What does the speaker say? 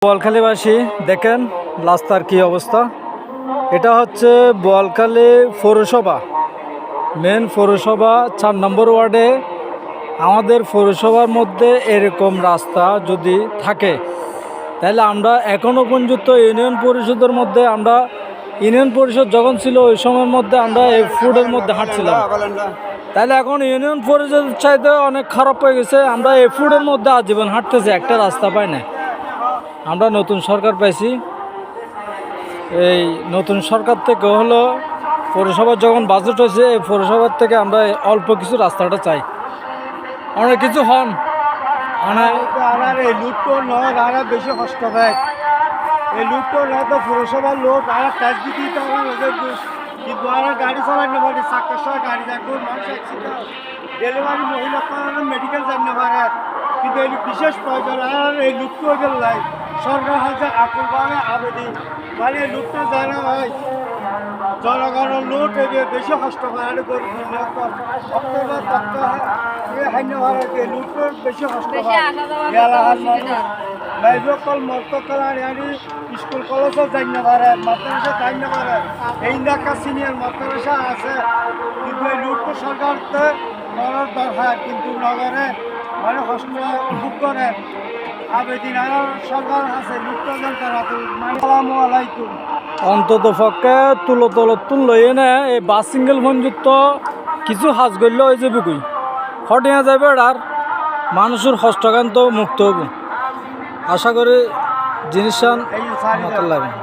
বোয়ালখালীবাসী দেখেন রাস্তার কি অবস্থা। এটা হচ্ছে বোয়ালখালী পৌরসভা, মেন পৌরসভা 4 নম্বর ওয়ার্ডে। আমাদের পৌরসভার মধ্যে এরকম রাস্তা যদি থাকে তাহলে আমরা এখনও পর্যন্ত ইউনিয়ন পরিষদের মধ্যে ইউনিয়ন পরিষদ যখন ছিল ওই সময়ের মধ্যে আমরা এই ফুডের মধ্যে হাঁটছিলাম, তাহলে এখন ইউনিয়ন পরিষদ চাইতে অনেক খারাপ হয়ে গেছে। আমরা এই ফুডের মধ্যে আজীবন হাঁটতেছি, একটা রাস্তা পাই না। আমরা নতুন সরকার পাইছি, এই নতুন সরকার থেকে হলো পৌরসভার যখন বাজেট হয়েছে এই পৌরসভার থেকে আমরা অল্প কিছু রাস্তাটা চাই, অনেক কিছু হন এই লুটটো নয় আর বেশি কষ্ট পায়। এই লুটটো নয় তো পৌরসভার লোক আর ট্যাক্স দিতে কিন্তু আর গাড়ি চালাইতে পারে, চাকার সহ গাড়ি থাকবে, মানুষ অ্যাক্সিডেন্ট, ডেলিভারি মহিলা মেডিকেল জানতে পারে। কিন্তু এই বিশেষ প্রয়োজন আর এই লুটটো নাই সরকার হাতে আকুলভাবে আবেদন মানে লুটটা জানা হয় জনগণের লুট বেশি কষ্ট পায়। লুটের বেশি কষ্ট পায়। মর্তকাল স্কুল কলেজও জানতে পারে, মাদ্রাসা জানতে পারে, এই এলাকা সিনিয়র মাদ্রাসা আছে। কিন্তু এই লুটটা সরকার করার দরকার, কিন্তু নগরে মানে কষ্ট ভোগ করে আবেদিন আর সরকার আছে লুটটা দরকার। আসসালামু আলাইকুম। অন্তত পক্ষে তুলো এনে এই বাস সিঙ্গেল ফোনযুক্ত কিছু হাজ করলে ওই যাবে কই হটিয়া যাবে আর মানুষের হস্তকান্ত মুক্ত হব। আশা করি জিনিসটা মাথায় লাগবে।